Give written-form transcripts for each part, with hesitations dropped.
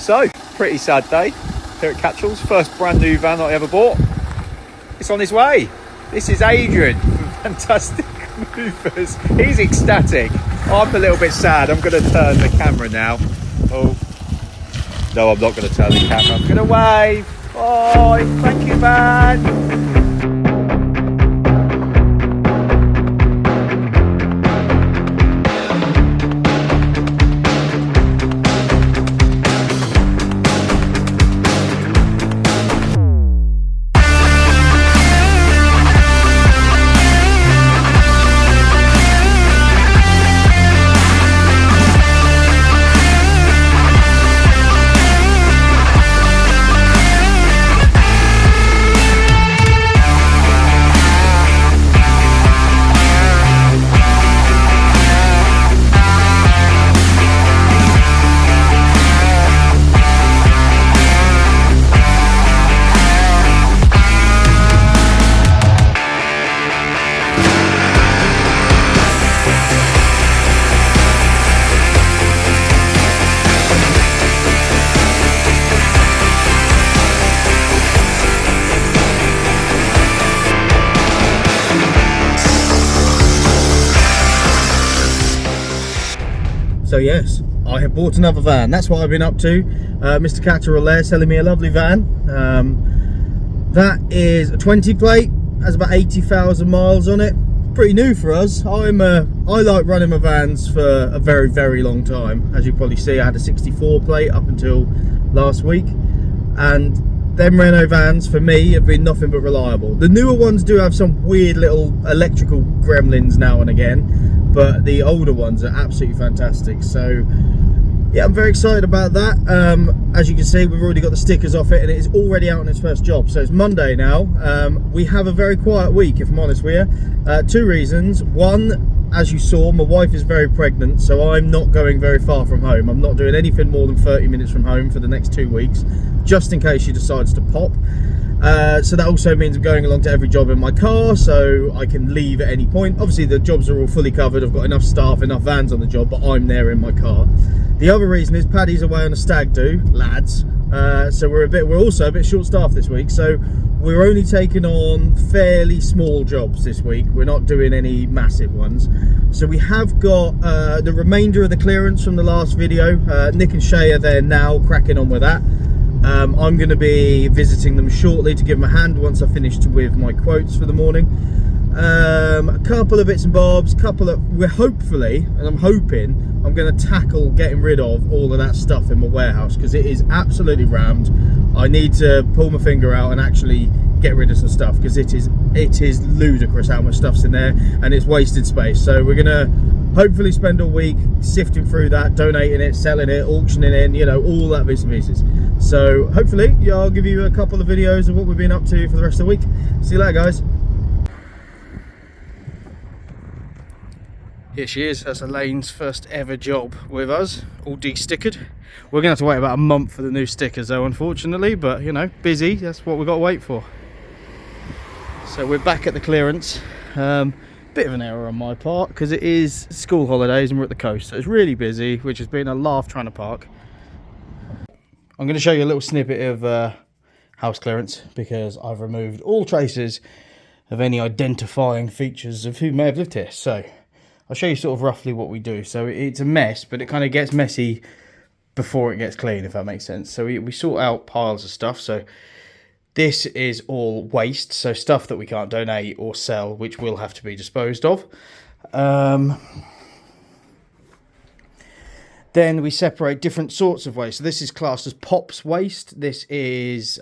So, pretty sad day here at Catchall's. First brand new van I ever bought. It's on its way. This is Adrian from Vantastic Movers. He's ecstatic. I'm a little bit sad. I'm going to turn the camera now. Oh, no, I'm not going to turn the camera. I'm going to wave. Bye. Thank you, van. So yes, I have bought another van. That's what I've been up to. Mr. Catterall there selling me a lovely van. That is a 20 plate, has about 80,000 miles on it. Pretty new for us. I like running my vans for a very, very long time. As you probably see, I had a 64 plate up until last week. And them Renault vans for me have been nothing but reliable. The newer ones do have some weird little electrical gremlins now and again, but the older ones are absolutely fantastic. So yeah, I'm very excited about that. As you can see, we've already got the stickers off it and it is already out on its first job. So it's Monday now. We have a very quiet week, if I'm honest with you. Two reasons. One, as you saw, my wife is very pregnant, so I'm not going very far from home. I'm not doing anything more than 30 minutes from home for the next 2 weeks, just in case she decides to pop. So that also means I'm going along to every job in my car, so I can leave at any point. Obviously the jobs are all fully covered. I've got enough staff, enough vans on the job, but I'm there in my car. The other reason is Paddy's away on a stag do, lads. So we're also a bit short-staffed this week. So we're only taking on fairly small jobs this week. We're not doing any massive ones. So we have got the remainder of the clearance from the last video. Nick and Shay are there now, cracking on with that. I'm going to be visiting them shortly to give them a hand once I finished with my quotes for the morning. A couple of bits and bobs, we're hopefully, and I'm hoping, I'm going to tackle getting rid of all of that stuff in my warehouse, because it is absolutely rammed. I need to pull my finger out and actually get rid of some stuff, because it is ludicrous how much stuff's in there and it's wasted space. So we're going to hopefully spend a week sifting through that, donating it, selling it, auctioning it, you know, all that bits and pieces. So hopefully, yeah, I'll give you a couple of videos of what we've been up to for the rest of the week. See you later, guys. Here she is. That's Elaine's first ever job with us, all de-stickered. We're gonna have to wait about a month for the new stickers though, unfortunately, but you know, busy, that's what we've got to wait for. So we're back at the clearance. Bit of an error on my part, because it is school holidays and we're at the coast, so it's really busy, which has been a laugh trying to park. I'm going to show you a little snippet of house clearance, because I've removed all traces of any identifying features of who may have lived here. So I'll show you sort of roughly what we do. So it's a mess, but it kind of gets messy before it gets clean, if that makes sense. So we sort out piles of stuff. So this is all waste, so stuff that we can't donate or sell, which will have to be disposed of. Then we separate different sorts of waste. So this is classed as POPs waste. This is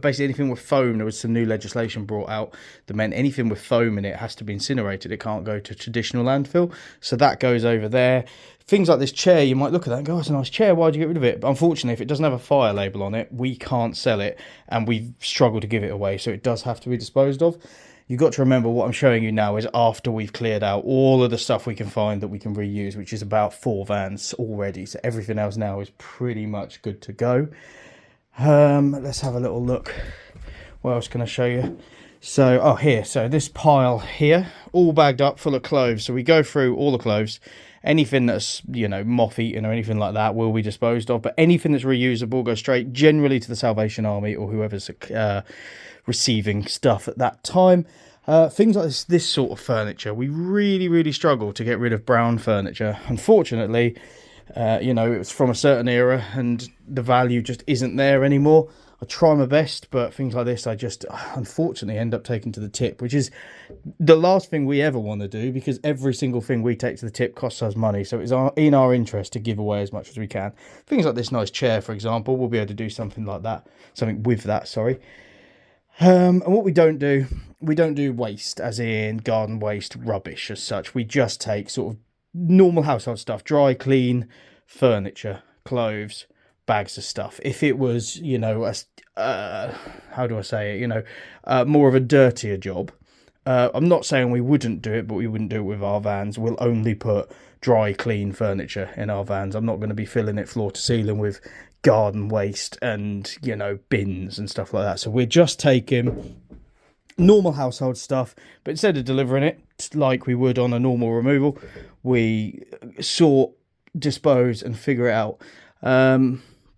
basically anything with foam. There was some new legislation brought out that meant anything with foam in it has to be incinerated. It can't go to traditional landfill. So that goes over there. Things like this chair, you might look at that and go, oh, it's a nice chair, why'd you get rid of it? But unfortunately, if it doesn't have a fire label on it, we can't sell it, and we've struggled to give it away, so it does have to be disposed of. You've got to remember what I'm showing you now is after we've cleared out all of the stuff we can find that we can reuse, which is about 4 vans already, so everything else now is pretty much good to go. Let's have a little look. What else can I show you? So, oh, here. So this pile here, all bagged up full of clothes. So we go through all the clothes. Anything that's, you know, moth-eaten or anything like that will be disposed of. But anything that's reusable goes straight generally to the Salvation Army or whoever's receiving stuff at that time. Things like this sort of furniture, we really struggle to get rid of brown furniture. Unfortunately, you know, it's from a certain era and the value just isn't there anymore. I try my best, but things like this I just unfortunately end up taking to the tip, which is the last thing we ever want to do, because every single thing we take to the tip costs us money. So it's in our interest to give away as much as we can. Things like this nice chair, for example, we'll be able to do something like that, something with that, sorry. And what we don't do waste, as in garden waste, rubbish as such. We just take sort of normal household stuff, dry, clean, furniture, clothes, bags of stuff. If it was, you know, how do I say it, you know, more of a dirtier job, I'm not saying we wouldn't do it, but we wouldn't do it with our vans. We'll only put dry, clean furniture in our vans. I'm not going to be filling it floor to ceiling with garden waste and, you know, bins and stuff like that. So we're just taking normal household stuff, but instead of delivering it like we would on a normal removal, we sort, dispose and figure it out.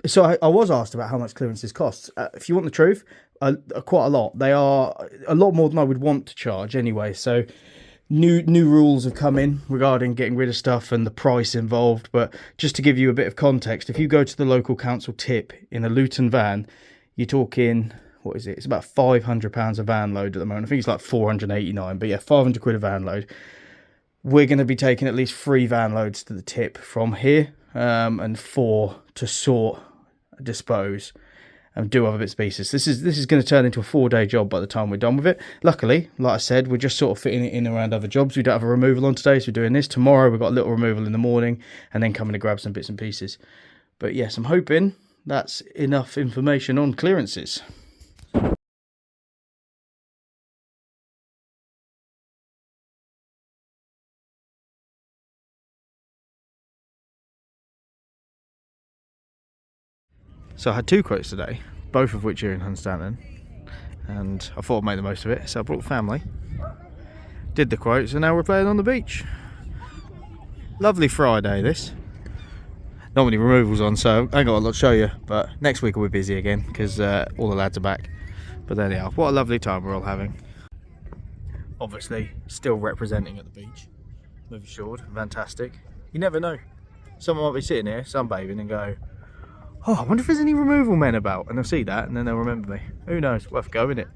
So I was asked about how much clearances cost. If you want the truth, quite a lot. They are a lot more than I would want to charge anyway. So new rules have come in regarding getting rid of stuff and the price involved. But just to give you a bit of context, if you go to the local council tip in a Luton van, you're talking, what is it? It's about £500 a van load at the moment. I think it's like 489, but yeah, 500 quid a van load. We're going to be taking at least 3 van loads to the tip from here, and 4 to sort, dispose, and do other bits and pieces. This is going to turn into a 4-day job by the time we're done with it. Luckily, like I said, we're just sort of fitting it in around other jobs. We don't have a removal on today, so we're doing this. Tomorrow we've got a little removal in the morning, and then coming to grab some bits and pieces. But yes, I'm hoping that's enough information on clearances. So I had 2 quotes today, both of which are in Hunstanton, and I thought I'd make the most of it, so I brought the family, did the quotes, and now we're playing on the beach. Lovely Friday this. Not many removals on, so I ain't got a lot to show you, but next week we'll be busy again because all the lads are back. But there they are. What a lovely time we're all having. Obviously, still representing at the beach. Movie Short, Vantastic. You never know. Someone might be sitting here, sunbathing, and go, oh, I wonder if there's any removal men about. And they'll see that, and then they'll remember me. Who knows? Worth going, innit?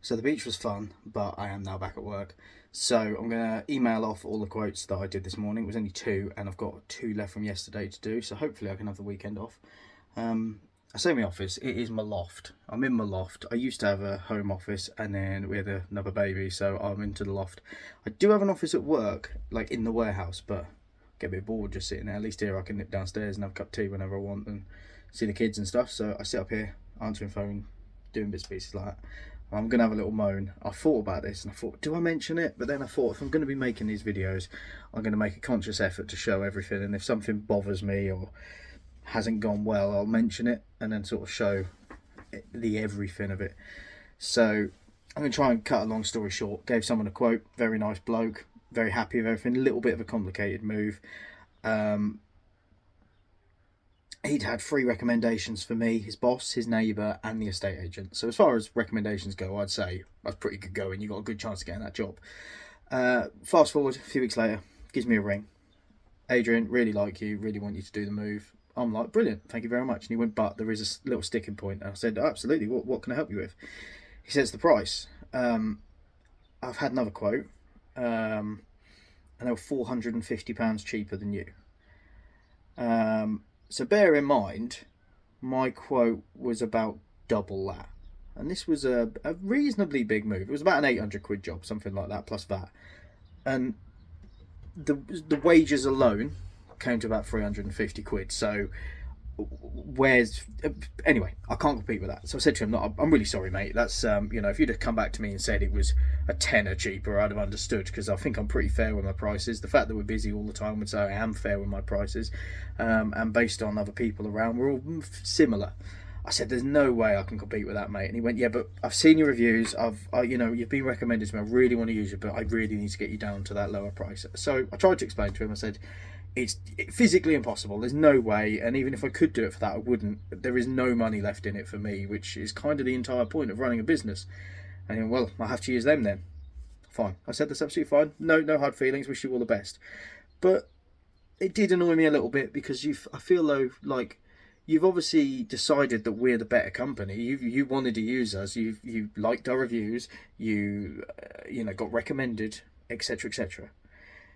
So the beach was fun, but I am now back at work. So I'm going to email off all the quotes that I did this morning. It was only 2, and I've got 2 left from yesterday to do. So hopefully I can have the weekend off. I say my office, it is my loft. I'm in my loft. I used to have a home office, and then we had another baby, so I'm into the loft. I do have an office at work, like in the warehouse, but I get a bit bored just sitting there. At least here I can nip downstairs and have a cup of tea whenever I want and see the kids and stuff. So I sit up here, answering phone, doing bits and pieces like that. I'm going to have a little moan. I thought about this and I thought, do I mention it? But then I thought, if I'm going to be making these videos, I'm going to make a conscious effort to show everything. And if something bothers me or hasn't gone well, I'll mention it and then sort of show the everything of it. So I'm going to try and cut a long story short. Gave someone a quote, very nice bloke, very happy with everything. A little bit of a complicated move. He'd had 3 recommendations for me, his boss, his neighbour and the estate agent. So as far as recommendations go, I'd say that's pretty good going. You got a good chance of getting that job. Fast forward a few weeks later, gives me a ring. Adrian, really like you, really want you to do the move. I'm like, brilliant, thank you very much. And he went, but there is a little sticking point. And I said, oh, absolutely, what can I help you with? He says the price. I've had another quote, and they were £450 cheaper than you. So bear in mind, my quote was about double that. And this was a reasonably big move. It was about an 800 quid job, something like that, plus that. And the wages alone came to about 350 quid. So anyway, I can't compete with that. So I said to him, "No, I'm really sorry, mate. That's you know, if you'd have come back to me and said it was a tenner cheaper, I'd have understood, because I think I'm pretty fair with my prices. The fact that we're busy all the time would say I am fair with my prices, and based on other people around, we're all similar." I said, "There's no way I can compete with that, mate." And he went, "Yeah, but I've seen your reviews. You know, you've been recommended to me. I really want to use you, but I really need to get you down to that lower price." So I tried to explain to him. I said, it's physically impossible. There's no way, and even if I could do it for that, I wouldn't. There is no money left in it for me, which is kind of the entire point of running a business. And he went, "Well, I'll have to use them then." Fine. I said, "That's absolutely fine. No hard feelings. Wish you all the best." But it did annoy me a little bit, because I feel though like you've obviously decided that we're the better company. You wanted to use us. You liked our reviews. You know, got recommended, etc., etc.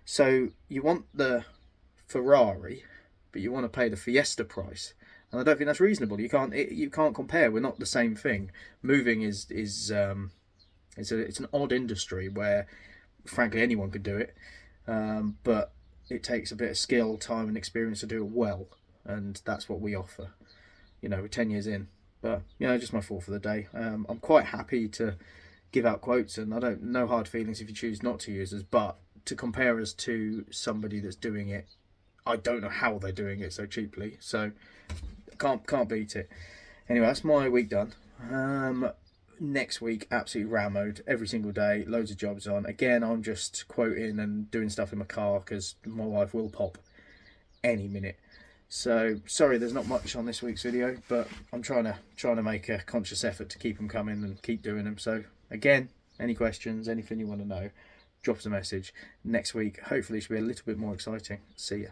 So you want the Ferrari, but you want to pay the Fiesta price, and I don't think that's reasonable. You can't compare. We're not the same thing. Moving is it's an odd industry where, frankly, anyone could do it, but it takes a bit of skill, time, and experience to do it well, and that's what we offer. You know, we're 10 years in, but you know, just my fault for the day. I'm quite happy to give out quotes, and no hard feelings if you choose not to use us, but to compare us to somebody that's doing it, I don't know how they're doing it so cheaply, so can't beat it. Anyway, that's my week done. Next week, absolutely rammed every single day, loads of jobs on. Again, I'm just quoting and doing stuff in my car because my wife will pop any minute. So sorry, there's not much on this week's video, but I'm trying to make a conscious effort to keep them coming and keep doing them. So again, any questions, anything you want to know, drop us a message. Next week, hopefully, it should be a little bit more exciting. See ya.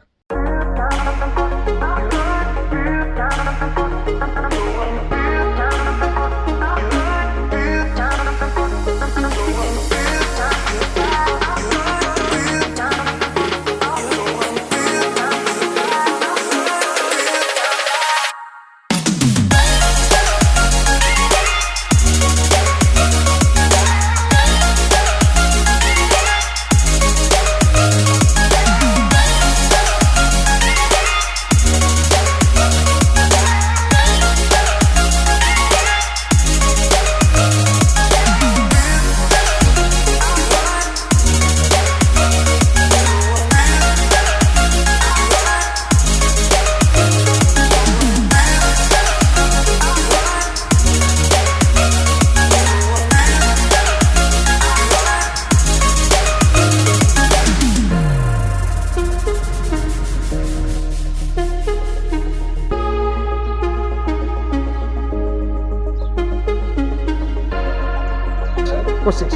What's this?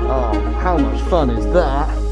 Oh, how much fun is that?